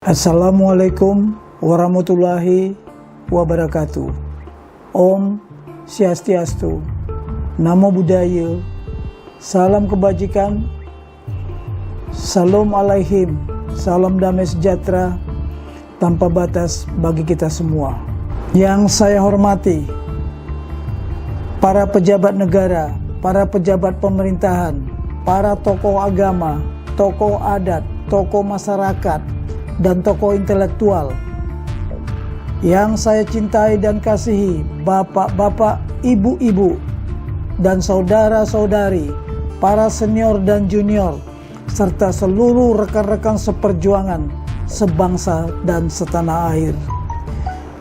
Assalamualaikum warahmatullahi wabarakatuh. Om Swastiastu, Namo Buddhaya, salam kebajikan, salam alaihim, salam damai sejahtera tanpa batas bagi kita semua. Yang saya hormati, para pejabat negara, para pejabat pemerintahan, para tokoh agama, tokoh adat, tokoh masyarakat, dan tokoh intelektual yang saya cintai dan kasihi, bapak-bapak, ibu-ibu, dan saudara-saudari, para senior dan junior, serta seluruh rekan-rekan seperjuangan, sebangsa dan setanah air.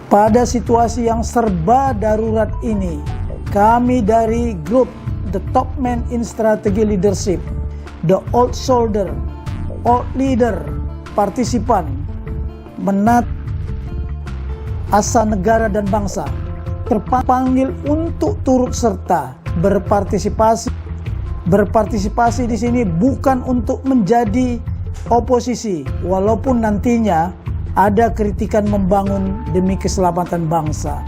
Pada situasi yang serba darurat ini, kami dari grup The Top Men in Strategy Leadership, The Old Soldier, Old Leader, partisipan, menat asa negara dan bangsa, terpanggil untuk turut serta berpartisipasi di sini bukan untuk menjadi oposisi, walaupun nantinya ada kritikan membangun demi keselamatan bangsa.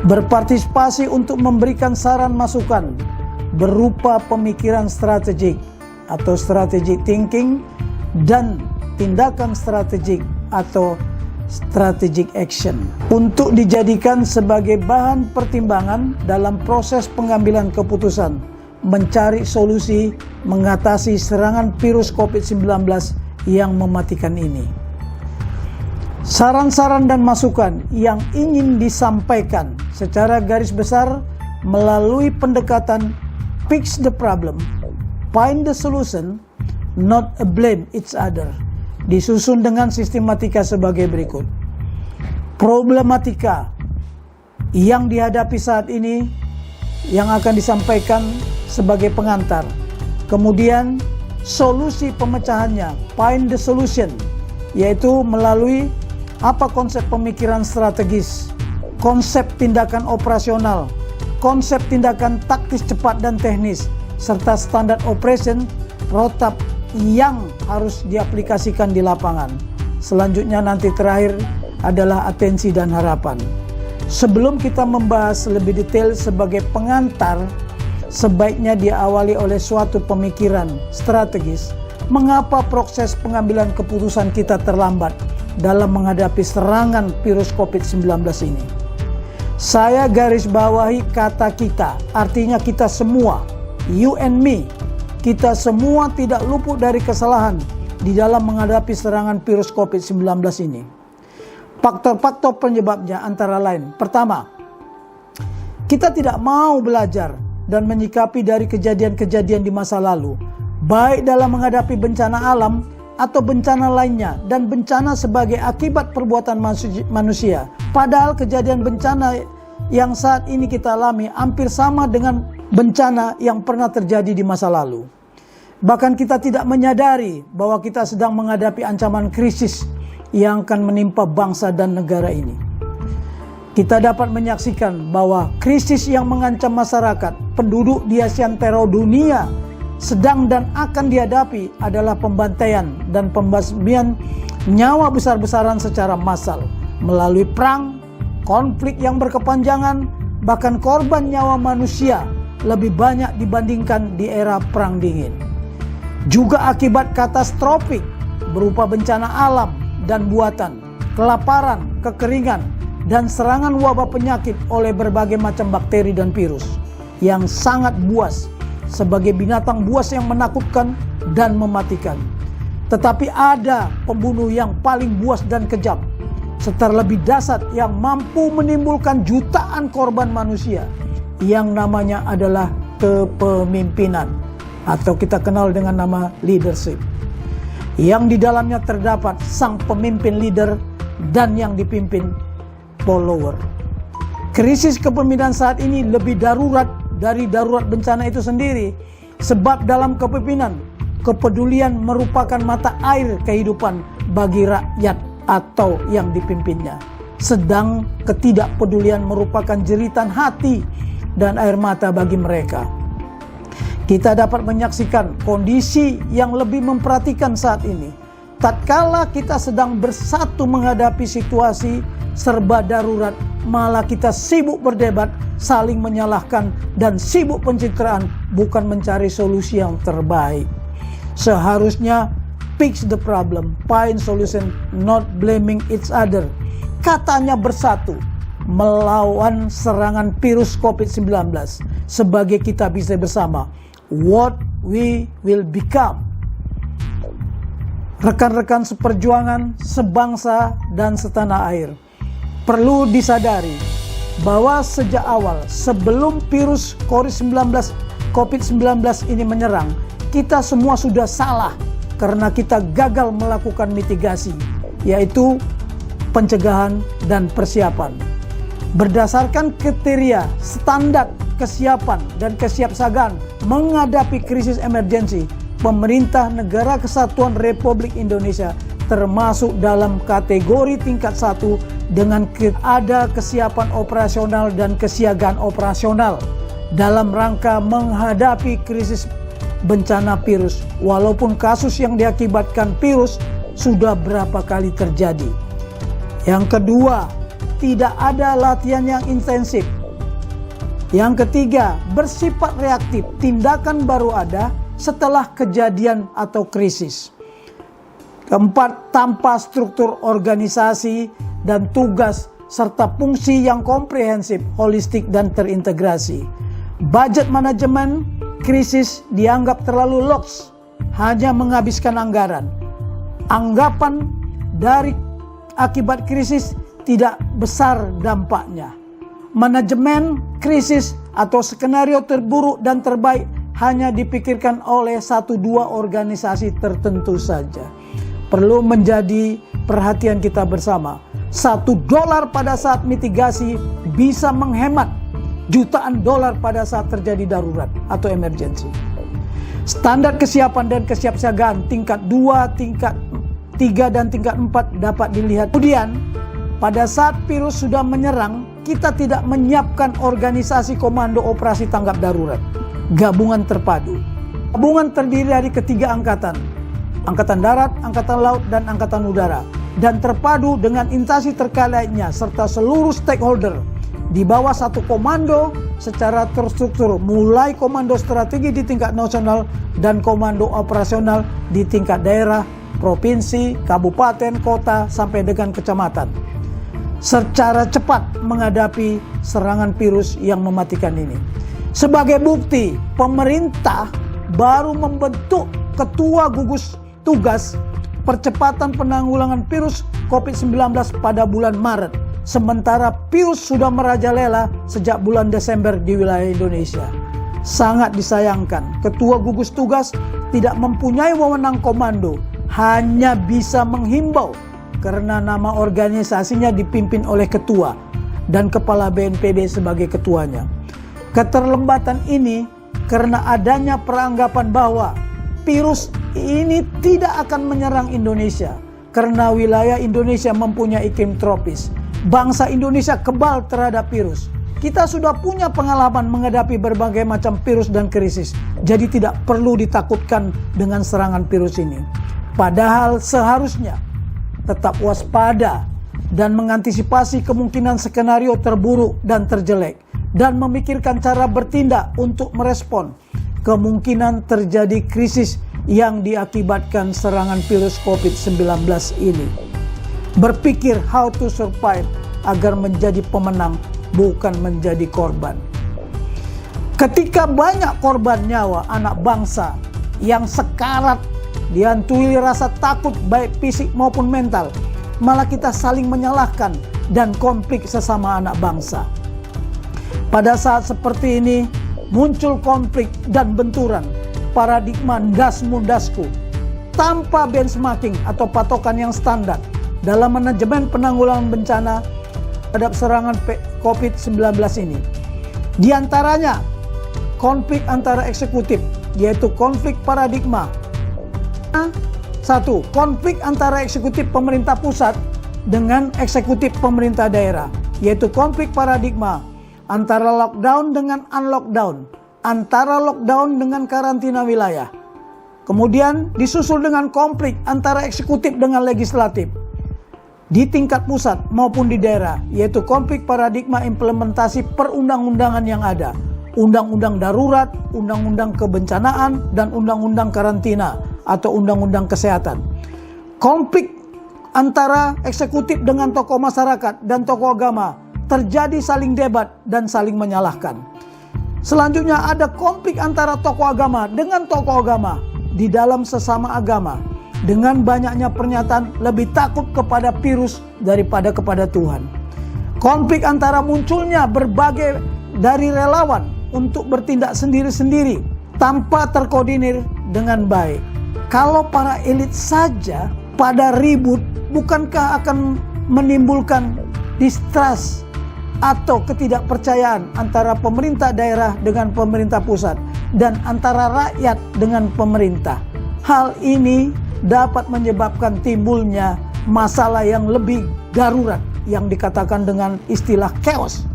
Berpartisipasi untuk memberikan saran masukan berupa pemikiran strategik atau strategic thinking dan tindakan strategik atau strategic action untuk dijadikan sebagai bahan pertimbangan dalam proses pengambilan keputusan mencari solusi mengatasi serangan virus COVID-19 yang mematikan ini. Saran-saran dan masukan yang ingin disampaikan secara garis besar melalui pendekatan fix the problem, find the solution, not blame each other, disusun dengan sistematika sebagai berikut. Problematika yang dihadapi saat ini yang akan disampaikan sebagai pengantar. Kemudian solusi pemecahannya, find the solution, yaitu melalui apa konsep pemikiran strategis, konsep tindakan operasional, konsep tindakan taktis cepat dan teknis, serta standar operation, roadmap yang harus diaplikasikan di lapangan. Selanjutnya nanti terakhir adalah atensi dan harapan. Sebelum kita membahas lebih detail sebagai pengantar, sebaiknya diawali oleh suatu pemikiran strategis. Mengapa proses pengambilan keputusan kita terlambat dalam menghadapi serangan virus COVID-19 ini? Saya garis bawahi kata kita, artinya kita semua, you and me. Kita semua tidak luput dari kesalahan di dalam menghadapi serangan virus COVID-19 ini. Faktor-faktor penyebabnya antara lain. Pertama, kita tidak mau belajar dan menyikapi dari kejadian-kejadian di masa lalu, baik dalam menghadapi bencana alam atau bencana lainnya, dan bencana sebagai akibat perbuatan manusia. Padahal kejadian bencana yang saat ini kita alami hampir sama dengan bencana yang pernah terjadi di masa lalu. Bahkan kita tidak menyadari bahwa kita sedang menghadapi ancaman krisis yang akan menimpa bangsa dan negara ini. Kita dapat menyaksikan bahwa krisis yang mengancam masyarakat, penduduk di Asia Tenggara dunia sedang dan akan dihadapi adalah pembantaian dan pembasmian nyawa besar-besaran secara massal melalui perang, konflik yang berkepanjangan, bahkan korban nyawa manusia lebih banyak dibandingkan di era Perang Dingin. Juga akibat katastrofik berupa bencana alam dan buatan, kelaparan, kekeringan, dan serangan wabah penyakit oleh berbagai macam bakteri dan virus yang sangat buas sebagai binatang buas yang menakutkan dan mematikan. Tetapi ada pembunuh yang paling buas dan kejam, serta lebih dahsyat yang mampu menimbulkan jutaan korban manusia, yang namanya adalah kepemimpinan, atau kita kenal dengan nama leadership, yang di dalamnya terdapat sang pemimpin leader dan yang dipimpin follower. Krisis kepemimpinan saat ini lebih darurat dari darurat bencana itu sendiri, sebab dalam kepemimpinan, kepedulian merupakan mata air kehidupan bagi rakyat atau yang dipimpinnya, sedang ketidakpedulian merupakan jeritan hati dan air mata bagi mereka. Kita dapat menyaksikan kondisi yang lebih memperhatikan saat ini, Tatkala kita sedang bersatu menghadapi situasi serba darurat, malah kita sibuk berdebat, saling menyalahkan, dan sibuk pencitraan, bukan mencari solusi yang terbaik. Seharusnya fix the problem, find solution, not blaming each other. Katanya bersatu melawan serangan virus COVID-19 sebagai kita bisa bersama. What we will become. Rekan-rekan seperjuangan, sebangsa dan setanah air, perlu disadari bahwa sejak awal sebelum virus COVID-19 ini menyerang, kita semua sudah salah karena kita gagal melakukan mitigasi, yaitu pencegahan dan persiapan. Berdasarkan kriteria standar kesiapan dan kesiapsiagaan menghadapi krisis emergensi, pemerintah Negara Kesatuan Republik Indonesia termasuk dalam kategori tingkat 1 dengan ada kesiapan operasional dan kesiagaan operasional dalam rangka menghadapi krisis bencana virus, walaupun kasus yang diakibatkan virus sudah berapa kali terjadi. Yang kedua, tidak ada latihan yang intensif. Yang ketiga, bersifat reaktif, tindakan baru ada setelah kejadian atau krisis. Keempat, tanpa struktur organisasi dan tugas serta fungsi yang komprehensif, holistik dan terintegrasi. Budget manajemen krisis dianggap terlalu loks, hanya menghabiskan anggaran. Anggapan dari akibat krisis tidak besar dampaknya. Manajemen krisis atau skenario terburuk dan terbaik hanya dipikirkan oleh 1-2 organisasi tertentu saja. Perlu menjadi perhatian kita bersama. $1 pada saat mitigasi bisa menghemat jutaan dolar pada saat terjadi darurat atau emergensi. Standar kesiapan dan kesiapsiagaan tingkat 2, tingkat 3, dan tingkat 4 dapat dilihat. Kemudian, pada saat virus sudah menyerang, kita tidak menyiapkan organisasi komando operasi tanggap darurat, gabungan terpadu. Gabungan terdiri dari ketiga angkatan, Angkatan Darat, Angkatan Laut, dan Angkatan Udara, dan terpadu dengan instansi terkait lainnya serta seluruh stakeholder di bawah satu komando secara terstruktur, mulai komando strategi di tingkat nasional dan komando operasional di tingkat daerah, provinsi, kabupaten, kota, sampai dengan kecamatan, secara cepat menghadapi serangan virus yang mematikan ini. Sebagai bukti, pemerintah baru membentuk ketua gugus tugas percepatan penanggulangan virus COVID-19 pada bulan Maret, sementara virus sudah merajalela sejak bulan Desember di wilayah Indonesia. Sangat disayangkan, ketua gugus tugas tidak mempunyai wewenang komando, hanya bisa menghimbau karena nama organisasinya dipimpin oleh ketua dan kepala BNPB sebagai ketuanya. Keterlambatan ini karena adanya peranggapan bahwa virus ini tidak akan menyerang Indonesia karena wilayah Indonesia mempunyai iklim tropis. Bangsa Indonesia kebal terhadap virus. Kita sudah punya pengalaman menghadapi berbagai macam virus dan krisis, jadi tidak perlu ditakutkan dengan serangan virus ini. Padahal seharusnya tetap waspada dan mengantisipasi kemungkinan skenario terburuk dan terjelek, dan memikirkan cara bertindak untuk merespon kemungkinan terjadi krisis yang diakibatkan serangan virus COVID-19 ini. Berpikir how to survive agar menjadi pemenang, bukan menjadi korban. Ketika banyak korban nyawa anak bangsa yang sekarat, dihantui rasa takut baik fisik maupun mental, malah kita saling menyalahkan dan konflik sesama anak bangsa. Pada saat seperti ini muncul konflik dan benturan paradigma das mundasku tanpa benchmarking atau patokan yang standar dalam manajemen penanggulangan bencana terhadap serangan COVID-19 ini. Di antaranya konflik antara eksekutif, yaitu konflik paradigma. 1. Konflik antara eksekutif pemerintah pusat dengan eksekutif pemerintah daerah, yaitu konflik paradigma antara lockdown dengan unlockdown, antara lockdown dengan karantina wilayah. Kemudian disusul dengan konflik antara eksekutif dengan legislatif di tingkat pusat maupun di daerah, yaitu konflik paradigma implementasi perundang-undangan yang ada. Undang-undang darurat, undang-undang kebencanaan, dan undang-undang karantina atau undang-undang kesehatan. Konflik antara eksekutif dengan tokoh masyarakat dan tokoh agama terjadi saling debat dan saling menyalahkan. Selanjutnya ada konflik antara tokoh agama dengan tokoh agama di dalam sesama agama. Dengan banyaknya pernyataan lebih takut kepada virus daripada kepada Tuhan. Konflik antara munculnya berbagai dari relawan untuk bertindak sendiri-sendiri tanpa terkoordinir dengan baik. Kalau para elit saja pada ribut, bukankah akan menimbulkan distrust atau ketidakpercayaan antara pemerintah daerah dengan pemerintah pusat dan antara rakyat dengan pemerintah? Hal ini dapat menyebabkan timbulnya masalah yang lebih darurat yang dikatakan dengan istilah chaos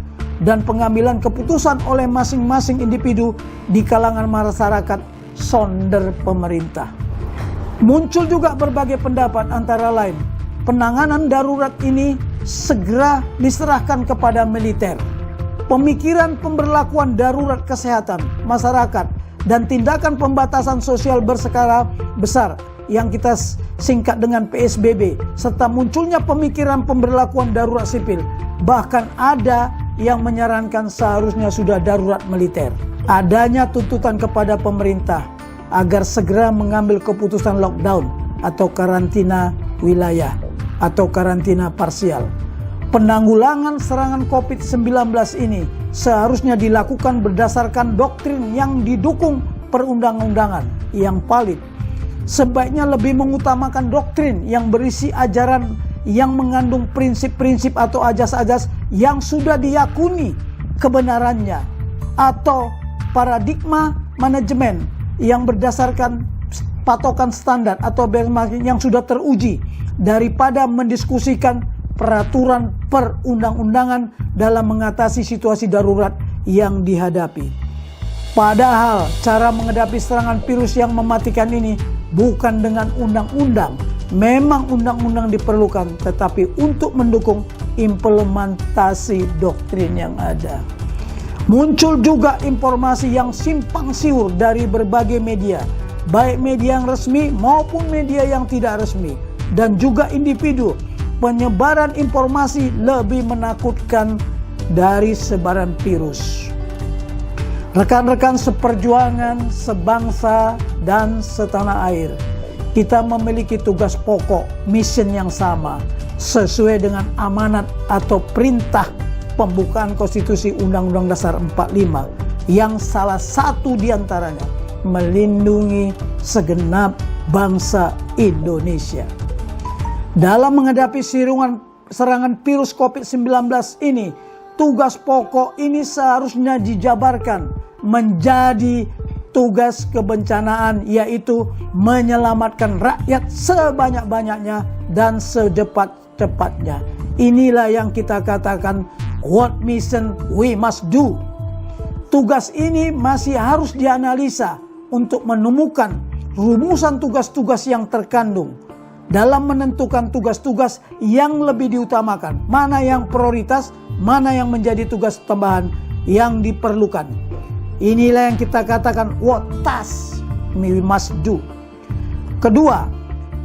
dan pengambilan keputusan oleh masing-masing individu di kalangan masyarakat sonder pemerintah. Muncul juga berbagai pendapat, antara lain penanganan darurat ini segera diserahkan kepada militer. Pemikiran pemberlakuan darurat kesehatan masyarakat dan tindakan pembatasan sosial berskala besar yang kita singkat dengan PSBB, serta munculnya pemikiran pemberlakuan darurat sipil. Bahkan ada yang menyarankan seharusnya sudah darurat militer. Adanya tuntutan kepada pemerintah agar segera mengambil keputusan lockdown atau karantina wilayah atau karantina parsial. Penanggulangan serangan COVID-19 ini seharusnya dilakukan berdasarkan doktrin yang didukung perundang-undangan yang valid. Sebaiknya lebih mengutamakan doktrin yang berisi ajaran yang mengandung prinsip-prinsip atau ajas-ajas yang sudah diyakini kebenarannya, atau paradigma manajemen yang berdasarkan patokan standar atau benchmark yang sudah teruji, daripada mendiskusikan peraturan perundang-undangan dalam mengatasi situasi darurat yang dihadapi. Padahal cara menghadapi serangan virus yang mematikan ini bukan dengan undang-undang. Memang undang-undang diperlukan, tetapi untuk mendukung implementasi doktrin yang ada. Muncul juga informasi yang simpang siur dari berbagai media, baik media yang resmi maupun media yang tidak resmi, dan juga individu. Penyebaran informasi lebih menakutkan dari sebaran virus. Rekan-rekan seperjuangan, sebangsa, dan setanah air, kita memiliki tugas pokok, mission yang sama, sesuai dengan amanat atau perintah pembukaan Konstitusi Undang-Undang Dasar 45, yang salah satu diantaranya melindungi segenap bangsa Indonesia. Dalam menghadapi serangan virus COVID-19 ini, tugas pokok ini seharusnya dijabarkan menjadi tugas kebencanaan, yaitu menyelamatkan rakyat sebanyak-banyaknya dan secepat-cepatnya. Inilah yang kita katakan what mission we must do. Tugas ini masih harus dianalisa untuk menemukan rumusan tugas-tugas yang terkandung dalam menentukan tugas-tugas yang lebih diutamakan, mana yang prioritas, mana yang menjadi tugas tambahan yang diperlukan. Inilah yang kita katakan what task we must do. Kedua,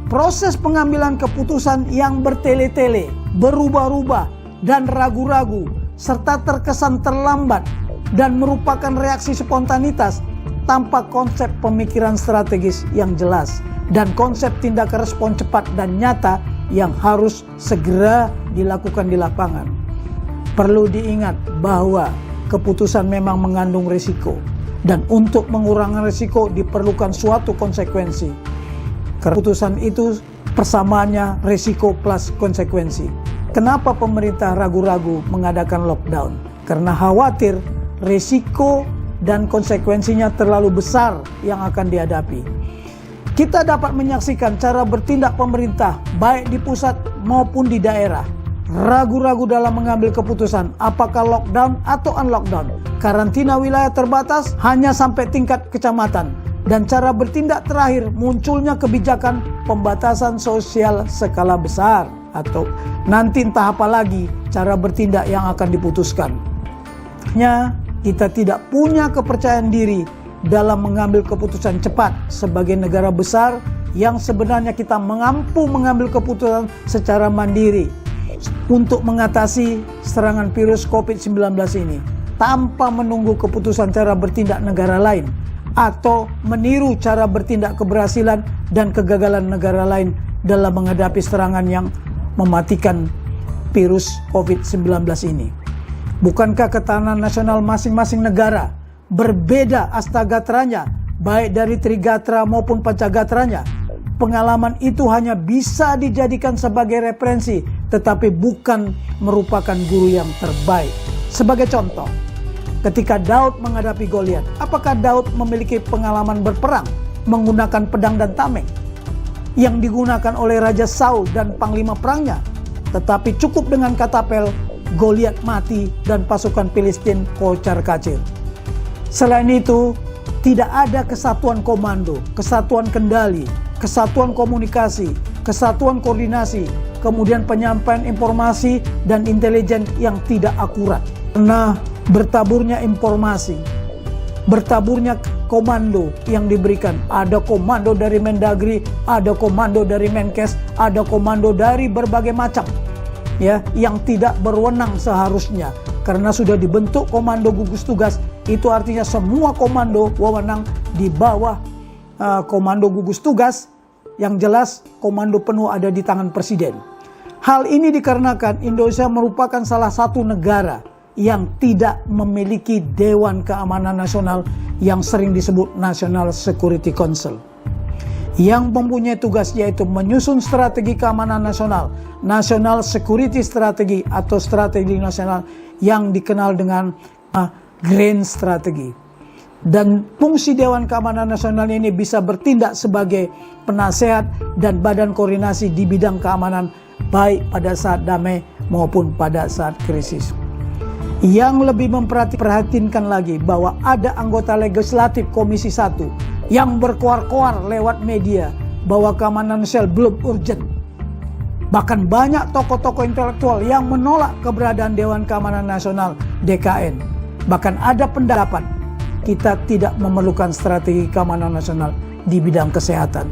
proses pengambilan keputusan yang bertele-tele, berubah-ubah, dan ragu-ragu, serta terkesan terlambat dan merupakan reaksi spontanitas tanpa konsep pemikiran strategis yang jelas dan konsep tindakan respon cepat dan nyata yang harus segera dilakukan di lapangan. Perlu diingat bahwa keputusan memang mengandung risiko, dan untuk mengurangi risiko diperlukan suatu konsekuensi. Keputusan itu persamaannya risiko plus konsekuensi. Kenapa pemerintah ragu-ragu mengadakan lockdown? Karena khawatir risiko dan konsekuensinya terlalu besar yang akan dihadapi. Kita dapat menyaksikan cara bertindak pemerintah baik di pusat maupun di daerah. Ragu-ragu dalam mengambil keputusan apakah lockdown atau unlockdown. Karantina wilayah terbatas hanya sampai tingkat kecamatan Dan cara bertindak terakhir, munculnya kebijakan pembatasan sosial skala besar, atau nanti entah apa lagi cara bertindak yang akan diputuskan. Kita tidak punya kepercayaan diri dalam mengambil keputusan cepat sebagai negara besar yang sebenarnya kita mampu mengambil keputusan secara mandiri untuk mengatasi serangan virus COVID-19 ini tanpa menunggu keputusan cara bertindak negara lain atau meniru cara bertindak keberhasilan dan kegagalan negara lain dalam menghadapi serangan yang mematikan virus COVID-19 ini. Bukankah ketahanan nasional masing-masing negara berbeda astagatranya, baik dari trigatra maupun pancagatranya? Pengalaman itu hanya bisa dijadikan sebagai referensi, tetapi bukan merupakan guru yang terbaik. Sebagai contoh, ketika Daud menghadapi Goliat, apakah Daud memiliki pengalaman berperang menggunakan pedang dan tameng yang digunakan oleh Raja Saul dan panglima perangnya? Tetapi cukup dengan katapel, Goliat mati dan pasukan Filistin kocar-kacir. Selain itu, tidak ada kesatuan komando, kesatuan kendali, kesatuan komunikasi, kesatuan koordinasi, kemudian penyampaian informasi dan intelijen yang tidak akurat. Karena bertaburnya informasi, bertaburnya komando yang diberikan. Ada komando dari Mendagri, ada komando dari Menkes, ada komando dari berbagai macam, ya, yang tidak berwenang seharusnya. Karena sudah dibentuk komando gugus tugas, itu artinya semua komando wewenang di bawah komando gugus tugas. Yang jelas komando penuh ada di tangan presiden. Hal ini dikarenakan Indonesia merupakan salah satu negara yang tidak memiliki Dewan Keamanan Nasional yang sering disebut National Security Council, yang mempunyai tugas yaitu menyusun strategi keamanan nasional, National Security Strategy atau strategi nasional yang dikenal dengan Grand Strategy. Dan fungsi Dewan Keamanan Nasional ini bisa bertindak sebagai penasehat dan badan koordinasi di bidang keamanan baik pada saat damai maupun pada saat krisis. Yang lebih memperhatikan lagi bahwa ada anggota legislatif Komisi 1 yang berkoar-koar lewat media bahwa keamanan nasional belum urgent. Bahkan banyak tokoh-tokoh intelektual yang menolak keberadaan Dewan Keamanan Nasional DKN. Bahkan ada pendapat kita tidak memerlukan strategi keamanan nasional di bidang kesehatan.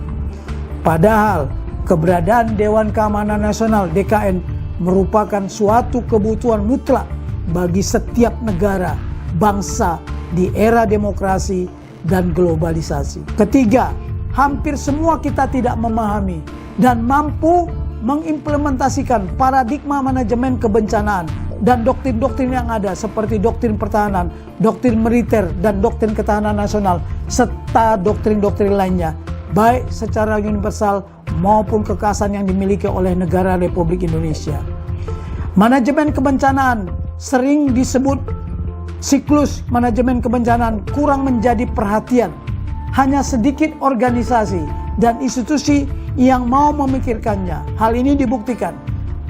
Padahal keberadaan Dewan Keamanan Nasional DKN merupakan suatu kebutuhan mutlak bagi setiap negara, bangsa di era demokrasi dan globalisasi. Ketiga, hampir semua kita tidak memahami dan mampu mengimplementasikan paradigma manajemen kebencanaan dan doktrin-doktrin yang ada seperti doktrin pertahanan, doktrin militer, dan doktrin ketahanan nasional, serta doktrin-doktrin lainnya, baik secara universal maupun kekuasaan yang dimiliki oleh negara Republik Indonesia. Manajemen kebencanaan sering disebut siklus manajemen kebencanaan kurang menjadi perhatian. Hanya sedikit organisasi dan institusi yang mau memikirkannya. Hal ini dibuktikan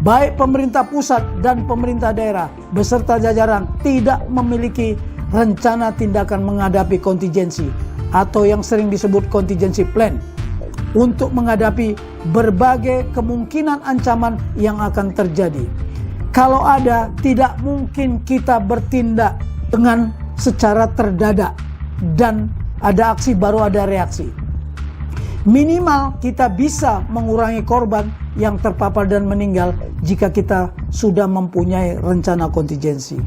baik pemerintah pusat dan pemerintah daerah beserta jajaran tidak memiliki rencana tindakan menghadapi kontingensi atau yang sering disebut contingency plan untuk menghadapi berbagai kemungkinan ancaman yang akan terjadi. Kalau ada, tidak mungkin kita bertindak dengan secara terdadak dan ada aksi baru ada reaksi. Minimal kita bisa mengurangi korban yang terpapar dan meninggal jika kita sudah mempunyai rencana kontingensi.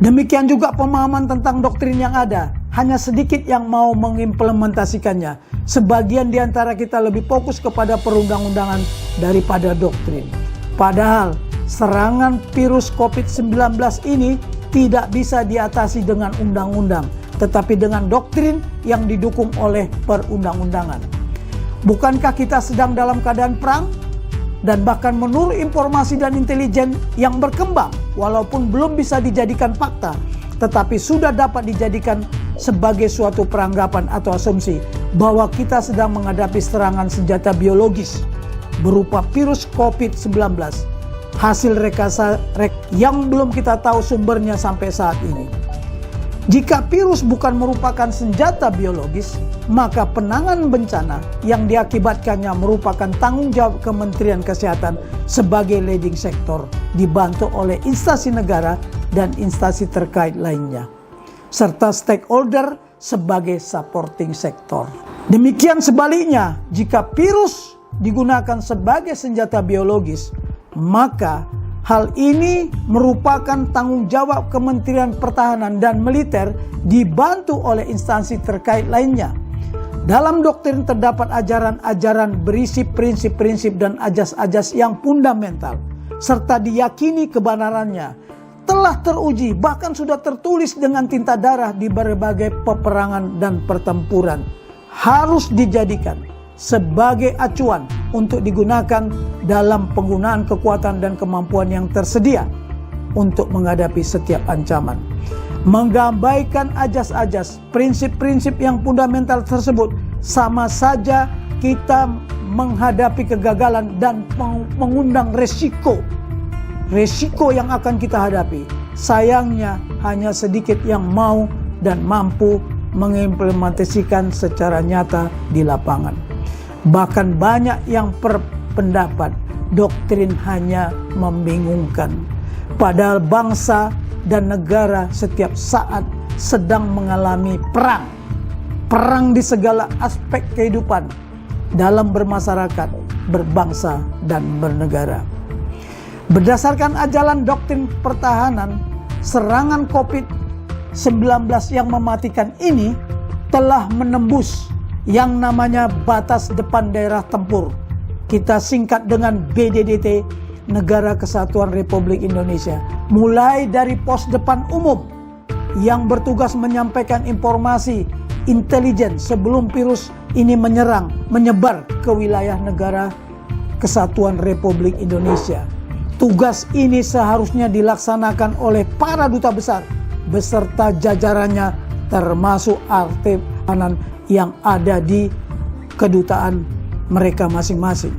Demikian juga pemahaman tentang doktrin yang ada, hanya sedikit yang mau mengimplementasikannya. Sebagian di antara kita lebih fokus kepada perundang-undangan daripada doktrin. Padahal serangan virus COVID-19 ini tidak bisa diatasi dengan undang-undang, tetapi dengan doktrin yang didukung oleh perundang-undangan. Bukankah kita sedang dalam keadaan perang? Dan bahkan menurut informasi dan intelijen yang berkembang, walaupun belum bisa dijadikan fakta, tetapi sudah dapat dijadikan sebagai suatu peranggapan atau asumsi bahwa kita sedang menghadapi serangan senjata biologis berupa virus COVID-19. Hasil rekayasa yang belum kita tahu sumbernya sampai saat ini. Jika virus bukan merupakan senjata biologis, maka penanganan bencana yang diakibatkannya merupakan tanggung jawab Kementerian Kesehatan sebagai leading sektor, dibantu oleh instansi negara dan instansi terkait lainnya, serta stakeholder sebagai supporting sektor. Demikian sebaliknya, jika virus digunakan sebagai senjata biologis, maka hal ini merupakan tanggung jawab Kementerian Pertahanan dan Militer dibantu oleh instansi terkait lainnya. Dalam doktrin terdapat ajaran-ajaran berisi prinsip-prinsip dan ajas-ajas yang fundamental, serta diyakini kebenarannya telah teruji, bahkan sudah tertulis dengan tinta darah di berbagai peperangan dan pertempuran, harus dijadikan sebagai acuan untuk digunakan dalam penggunaan kekuatan dan kemampuan yang tersedia untuk menghadapi setiap ancaman. Mengabaikan ajas-ajas, prinsip-prinsip yang fundamental tersebut, sama saja kita menghadapi kegagalan dan mengundang resiko yang akan kita hadapi. Sayangnya hanya sedikit yang mau dan mampu mengimplementasikan secara nyata di lapangan. Bahkan banyak yang berpendapat doktrin hanya membingungkan. Padahal bangsa dan negara setiap saat sedang mengalami perang. Perang di segala aspek kehidupan dalam bermasyarakat, berbangsa, dan bernegara. Berdasarkan ajaran doktrin pertahanan, serangan COVID-19 yang mematikan ini telah menembus yang namanya batas depan daerah tempur. Kita singkat dengan BDDT, Negara Kesatuan Republik Indonesia. Mulai dari pos depan umum yang bertugas menyampaikan informasi intelijen sebelum virus ini menyebar ke wilayah Negara Kesatuan Republik Indonesia. Tugas ini seharusnya dilaksanakan oleh para duta besar beserta jajarannya, termasuk arti pertahanan yang ada di kedutaan mereka masing-masing.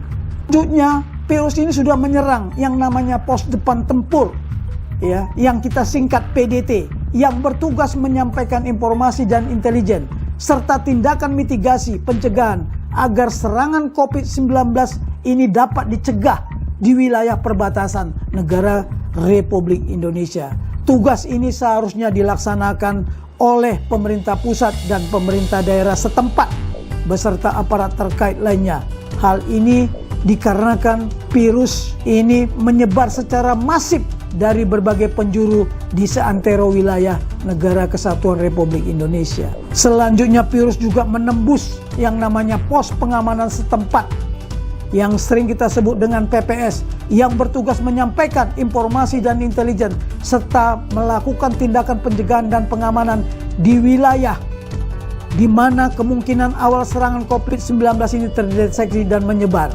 Selanjutnya, virus ini sudah menyerang yang namanya pos depan tempur, ya, yang kita singkat PDT, yang bertugas menyampaikan informasi dan intelijen serta tindakan mitigasi pencegahan agar serangan COVID-19 ini dapat dicegah di wilayah perbatasan Negara Republik Indonesia. Tugas ini seharusnya dilaksanakan oleh pemerintah pusat dan pemerintah daerah setempat beserta aparat terkait lainnya. Hal ini dikarenakan virus ini menyebar secara masif dari berbagai penjuru di seantero wilayah Negara Kesatuan Republik Indonesia. Selanjutnya, virus juga menembus yang namanya pos pengamanan setempat yang sering kita sebut dengan PPS, yang bertugas menyampaikan informasi dan intelijen serta melakukan tindakan pencegahan dan pengamanan di wilayah di mana kemungkinan awal serangan COVID-19 ini terdeteksi dan menyebar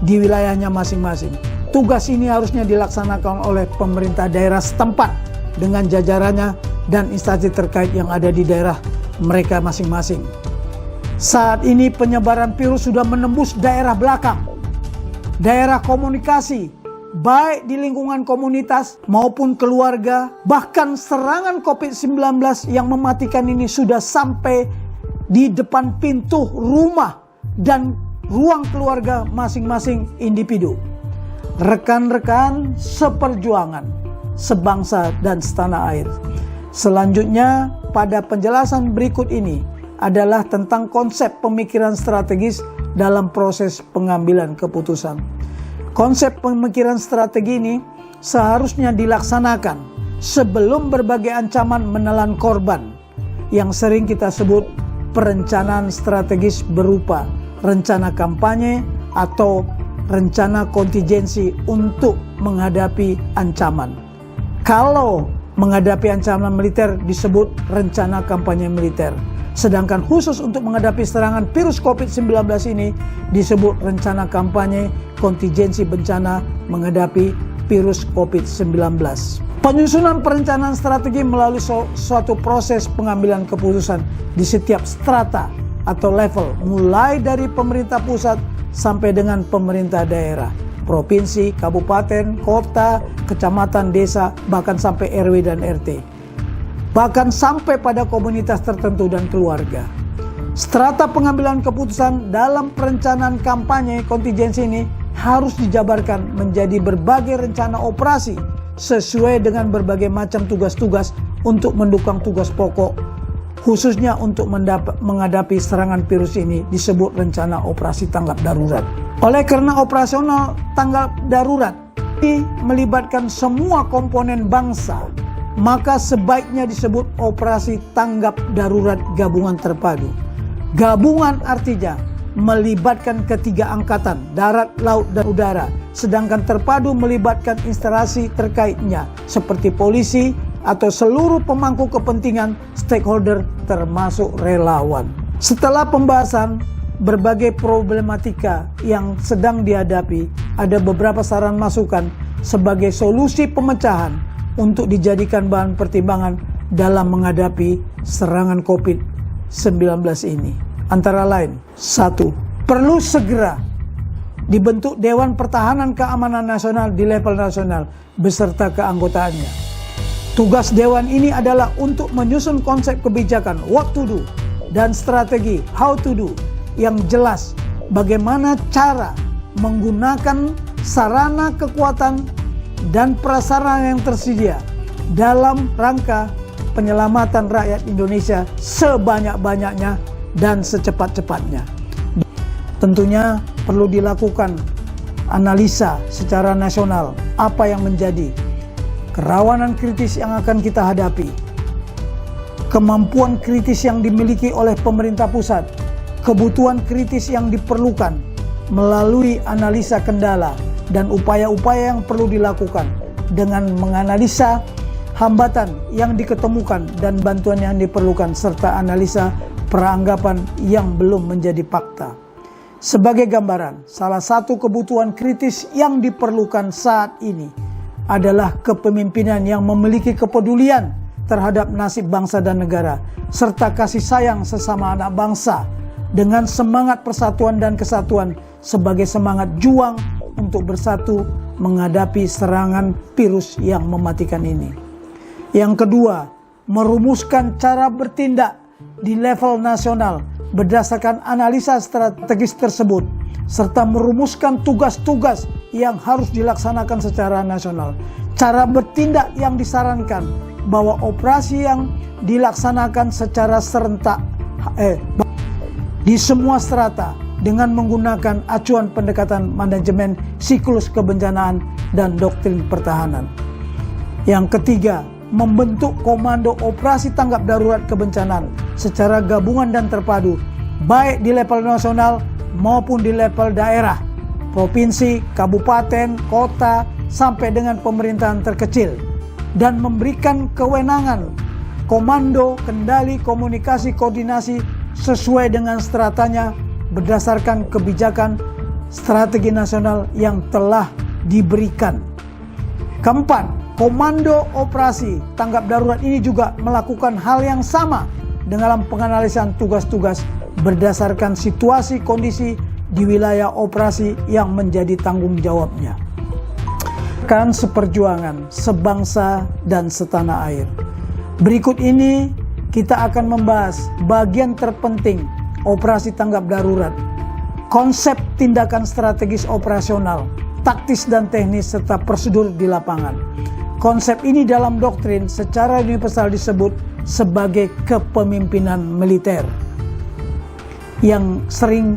di wilayahnya masing-masing. Tugas ini harusnya dilaksanakan oleh pemerintah daerah setempat dengan jajarannya dan instansi terkait yang ada di daerah mereka masing-masing. Saat ini penyebaran virus sudah menembus daerah belakang, daerah komunikasi, baik di lingkungan komunitas maupun keluarga. Bahkan serangan COVID-19 yang mematikan ini sudah sampai di depan pintu rumah dan ruang keluarga masing-masing individu. Rekan-rekan seperjuangan, sebangsa dan setanah air. Selanjutnya, pada penjelasan berikut ini adalah tentang konsep pemikiran strategis dalam proses pengambilan keputusan. Konsep pemikiran strategi ini seharusnya dilaksanakan sebelum berbagai ancaman menelan korban, yang sering kita sebut perencanaan strategis berupa rencana kampanye atau rencana kontingensi untuk menghadapi ancaman. Kalau menghadapi ancaman militer disebut rencana kampanye militer. Sedangkan khusus untuk menghadapi serangan virus COVID-19 ini disebut rencana kampanye kontingensi bencana menghadapi virus COVID-19. Penyusunan perencanaan strategi melalui suatu proses pengambilan keputusan di setiap strata atau level, mulai dari pemerintah pusat sampai dengan pemerintah daerah, provinsi, kabupaten, kota, kecamatan, desa, bahkan sampai RW dan RT. bahkan sampai pada komunitas tertentu dan keluarga. Strata pengambilan keputusan dalam perencanaan kampanye kontingensi ini harus dijabarkan menjadi berbagai rencana operasi sesuai dengan berbagai macam tugas-tugas untuk mendukung tugas pokok, khususnya untuk menghadapi serangan virus ini disebut rencana operasi tanggap darurat. Oleh karena operasional tanggap darurat ini melibatkan semua komponen bangsa, maka sebaiknya disebut operasi tanggap darurat gabungan terpadu. Gabungan artinya melibatkan ketiga angkatan, darat, laut, dan udara. Sedangkan terpadu melibatkan instalasi terkaitnya seperti polisi atau seluruh pemangku kepentingan stakeholder termasuk relawan. Setelah pembahasan berbagai problematika yang sedang dihadapi, ada beberapa saran masukan sebagai solusi pemecahan untuk dijadikan bahan pertimbangan dalam menghadapi serangan COVID-19 ini. Antara lain, 1. Perlu segera dibentuk Dewan Pertahanan Keamanan Nasional di level nasional beserta keanggotaannya. Tugas Dewan ini adalah untuk menyusun konsep kebijakan what to do dan strategi how to do yang jelas, bagaimana cara menggunakan sarana kekuatan dan prasarana yang tersedia dalam rangka penyelamatan rakyat Indonesia sebanyak-banyaknya dan secepat-cepatnya. Tentunya perlu dilakukan analisa secara nasional apa yang menjadi kerawanan kritis yang akan kita hadapi, kemampuan kritis yang dimiliki oleh pemerintah pusat, kebutuhan kritis yang diperlukan melalui analisa kendala dan upaya-upaya yang perlu dilakukan dengan menganalisa hambatan yang diketemukan dan bantuan yang diperlukan serta analisa peranggapan yang belum menjadi fakta. Sebagai gambaran, salah satu kebutuhan kritis yang diperlukan saat ini adalah kepemimpinan yang memiliki kepedulian terhadap nasib bangsa dan negara, serta kasih sayang sesama anak bangsa dengan semangat persatuan dan kesatuan sebagai semangat juang untuk bersatu menghadapi serangan virus yang mematikan ini. Yang kedua, merumuskan cara bertindak di level nasional berdasarkan analisa strategis tersebut, serta merumuskan tugas-tugas yang harus dilaksanakan secara nasional. Cara bertindak yang disarankan bahwa operasi yang dilaksanakan secara serentak di semua strata dengan menggunakan acuan pendekatan manajemen siklus kebencanaan dan doktrin pertahanan. Yang ketiga, membentuk komando operasi tanggap darurat kebencanaan secara gabungan dan terpadu, baik di level nasional maupun di level daerah, provinsi, kabupaten, kota, sampai dengan pemerintahan terkecil, dan memberikan kewenangan komando, kendali, komunikasi, koordinasi sesuai dengan stratanya berdasarkan kebijakan strategi nasional yang telah diberikan. Keempat, komando operasi tanggap darurat ini juga melakukan hal yang sama dalam penganalisan tugas-tugas berdasarkan situasi kondisi di wilayah operasi yang menjadi tanggung jawabnya. Kan seperjuangan sebangsa dan setanah air. Berikut ini kita akan membahas bagian terpenting operasi tanggap darurat, konsep tindakan strategis operasional, taktis dan teknis, serta prosedur di lapangan. Konsep ini dalam doktrin secara universal disebut sebagai kepemimpinan militer, yang sering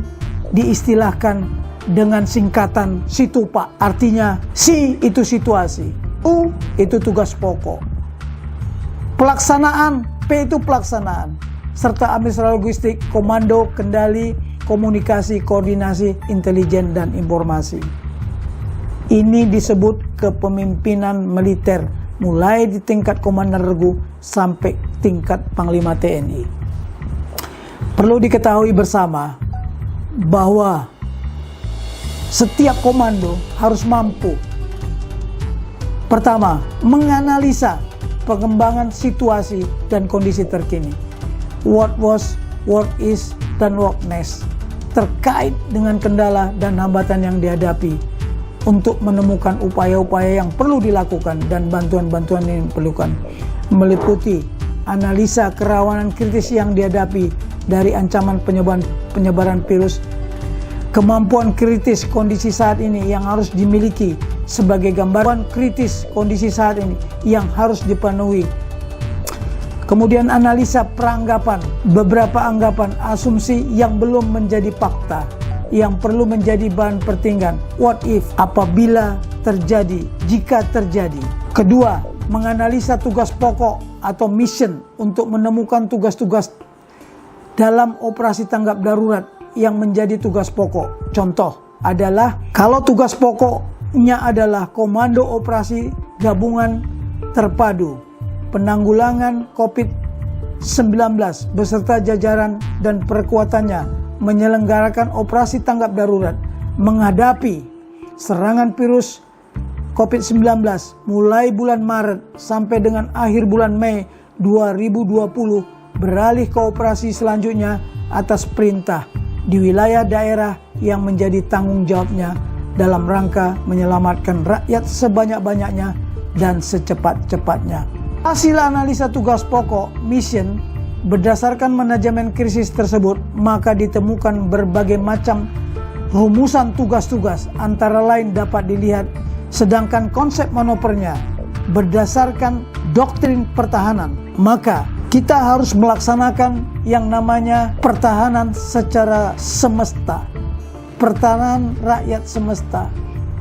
diistilahkan dengan singkatan SITUPA. Artinya si itu situasi, U itu tugas pokok, pelaksanaan, P itu pelaksanaan, serta administrasi logistik, komando, kendali, komunikasi, koordinasi, intelijen, dan informasi. Ini disebut kepemimpinan militer, mulai di tingkat komandan regu sampai tingkat panglima TNI. Perlu diketahui bersama bahwa setiap komando harus mampu, pertama, menganalisa perkembangan situasi dan kondisi terkini, what was, what is, dan what next, terkait dengan kendala dan hambatan yang dihadapi, untuk menemukan upaya-upaya yang perlu dilakukan dan bantuan-bantuan yang diperlukan, meliputi analisa kerawanan kritis yang dihadapi dari ancaman penyebaran virus, kemampuan kritis kondisi saat ini yang harus dimiliki sebagai gambaran kritis kondisi saat ini yang harus dipenuhi. Kemudian analisa peranggapan, beberapa anggapan asumsi yang belum menjadi fakta, yang perlu menjadi bahan pertimbangan. What if, apabila terjadi, jika terjadi. Kedua, menganalisa tugas pokok atau mission untuk menemukan tugas-tugas dalam operasi tanggap darurat yang menjadi tugas pokok. Contoh adalah kalau tugas pokoknya adalah Komando Operasi Gabungan Terpadu Penanggulangan COVID-19 beserta jajaran dan perkuatannya menyelenggarakan operasi tanggap darurat menghadapi serangan virus COVID-19 mulai bulan Maret sampai dengan akhir bulan Mei 2020, beralih ke operasi selanjutnya atas perintah di wilayah daerah yang menjadi tanggung jawabnya dalam rangka menyelamatkan rakyat sebanyak-banyaknya dan secepat-cepatnya. Hasil analisa tugas pokok mission berdasarkan manajemen krisis tersebut, maka ditemukan berbagai macam rumusan tugas-tugas, antara lain dapat dilihat, sedangkan konsep manuvernya berdasarkan doktrin pertahanan, maka kita harus melaksanakan yang namanya pertahanan secara semesta, pertahanan rakyat semesta.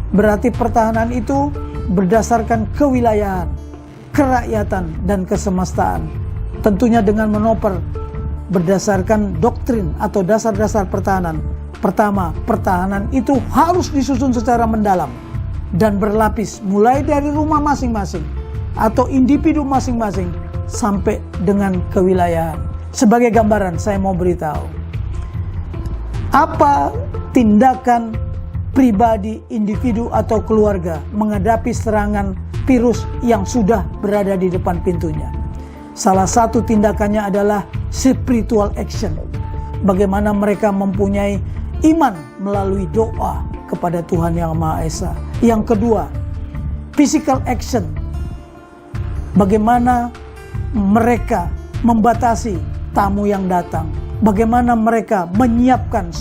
Berarti pertahanan itu berdasarkan kewilayahan, kerakyatan, dan kesemestaan. Tentunya dengan manuver berdasarkan doktrin atau dasar-dasar pertahanan. Pertama, pertahanan itu harus disusun secara mendalam dan berlapis, mulai dari rumah masing-masing atau individu masing-masing sampai dengan kewilayahan. Sebagai gambaran, saya mau beritahu apa tindakan pribadi, individu, atau keluarga menghadapi serangan virus yang sudah berada di depan pintunya. Salah satu tindakannya adalah spiritual action. Bagaimana mereka mempunyai iman melalui doa kepada Tuhan Yang Maha Esa. Yang kedua, physical action. Bagaimana mereka membatasi tamu yang datang. Bagaimana mereka menyiapkan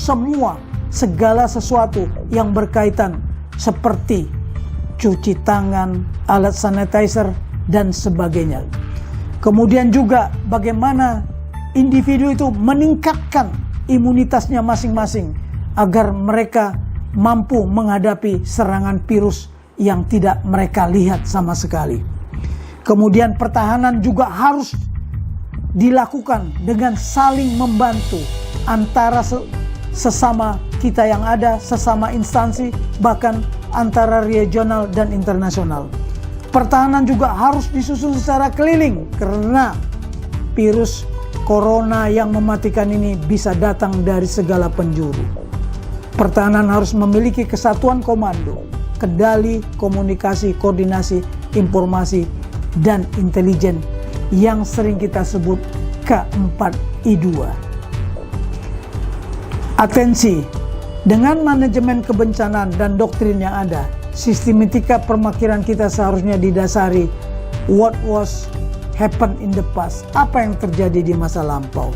segala sesuatu yang berkaitan seperti cuci tangan, alat sanitizer, dan sebagainya. Kemudian juga bagaimana individu itu meningkatkan imunitasnya masing-masing agar mereka mampu menghadapi serangan virus yang tidak mereka lihat sama sekali. Kemudian pertahanan juga harus dilakukan dengan saling membantu antara sesama kita yang ada, sesama instansi, bahkan antara regional dan internasional. Pertahanan juga harus disusun secara keliling karena virus corona yang mematikan ini bisa datang dari segala penjuru. Pertahanan harus memiliki kesatuan komando, kendali, komunikasi, koordinasi, informasi, dan intelijen yang sering kita sebut K4I2. Atensi, dengan manajemen kebencanaan dan doktrin yang ada, sistematika pemakiran kita seharusnya didasari what was happen in the past, apa yang terjadi di masa lampau.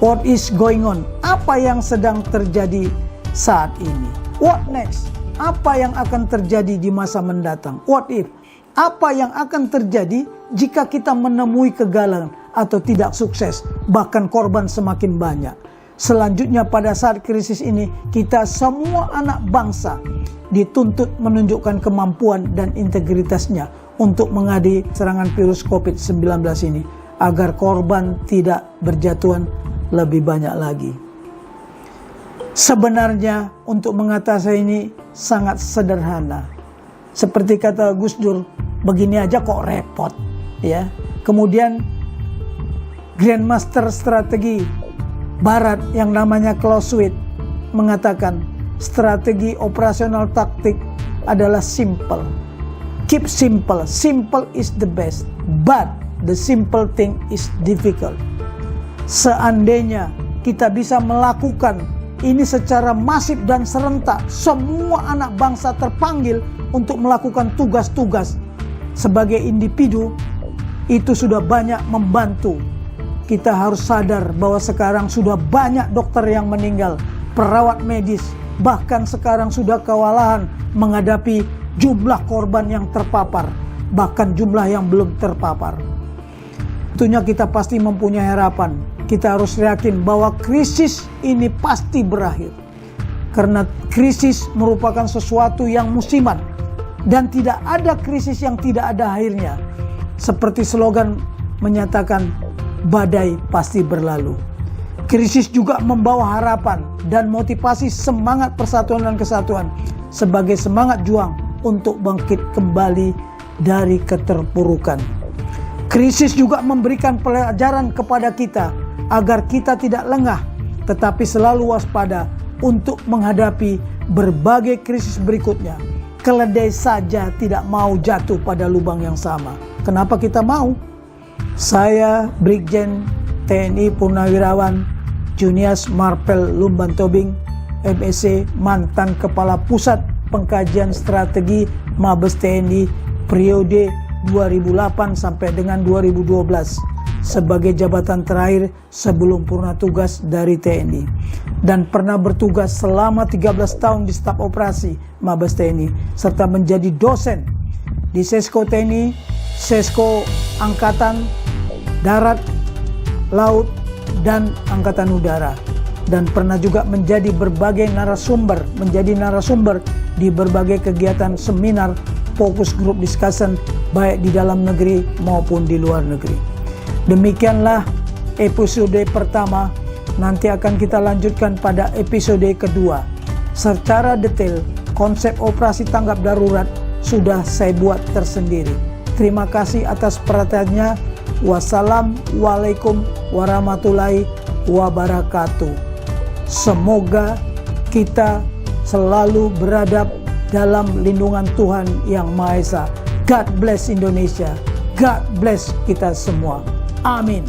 What is going on, apa yang sedang terjadi saat ini. What next, apa yang akan terjadi di masa mendatang. What if, apa yang akan terjadi jika kita menemui kegagalan atau tidak sukses, bahkan korban semakin banyak. Selanjutnya pada saat krisis ini, kita semua anak bangsa dituntut menunjukkan kemampuan dan integritasnya untuk menghadapi serangan virus COVID-19 ini, agar korban tidak berjatuhan lebih banyak lagi. Sebenarnya untuk mengatasi ini sangat sederhana. Seperti kata Gus Dur, begini aja kok repot, ya. Kemudian Grandmaster Strategi Barat yang namanya Clausewitz mengatakan strategi operasional taktik adalah simple. Keep simple. Simple is the best, but the simple thing is difficult. Seandainya kita bisa melakukan ini secara masif dan serentak, semua anak bangsa terpanggil untuk melakukan tugas-tugas sebagai individu, itu sudah banyak membantu. Kita harus sadar bahwa sekarang sudah banyak dokter yang meninggal, perawat medis, bahkan sekarang sudah kewalahan menghadapi jumlah korban yang terpapar, bahkan jumlah yang belum terpapar. Tentunya kita pasti mempunyai harapan. Kita harus yakin bahwa krisis ini pasti berakhir. Karena krisis merupakan sesuatu yang musiman. Dan tidak ada krisis yang tidak ada akhirnya. Seperti slogan menyatakan, badai pasti berlalu. Krisis juga membawa harapan dan motivasi semangat persatuan dan kesatuan sebagai semangat juang untuk bangkit kembali dari keterpurukan. Krisis juga memberikan pelajaran kepada kita agar kita tidak lengah tetapi selalu waspada untuk menghadapi berbagai krisis berikutnya. Keledai saja tidak mau jatuh pada lubang yang sama. Kenapa kita mau? Saya Brigjen TNI Purnawirawan Junias Marpel Lumban Tobing, MSc, mantan Kepala Pusat Pengkajian Strategi Mabes TNI periode 2008 sampai dengan 2012 sebagai jabatan terakhir sebelum purna tugas dari TNI, dan pernah bertugas selama 13 tahun di staf operasi Mabes TNI serta menjadi dosen di Sesko TNI, Sesko Angkatan Darat, Laut, dan Angkatan Udara, dan pernah juga menjadi narasumber di berbagai kegiatan seminar fokus group discussion baik di dalam negeri maupun di luar negeri. Demikianlah episode pertama. Nanti akan kita lanjutkan pada episode kedua. Secara detail konsep operasi tanggap darurat sudah saya buat tersendiri. Terima kasih atas perhatiannya. Wassalamualaikum warahmatullahi wabarakatuh. Semoga kita selalu berada dalam lindungan Tuhan Yang Maha Esa. God bless Indonesia. God bless kita semua. Amin.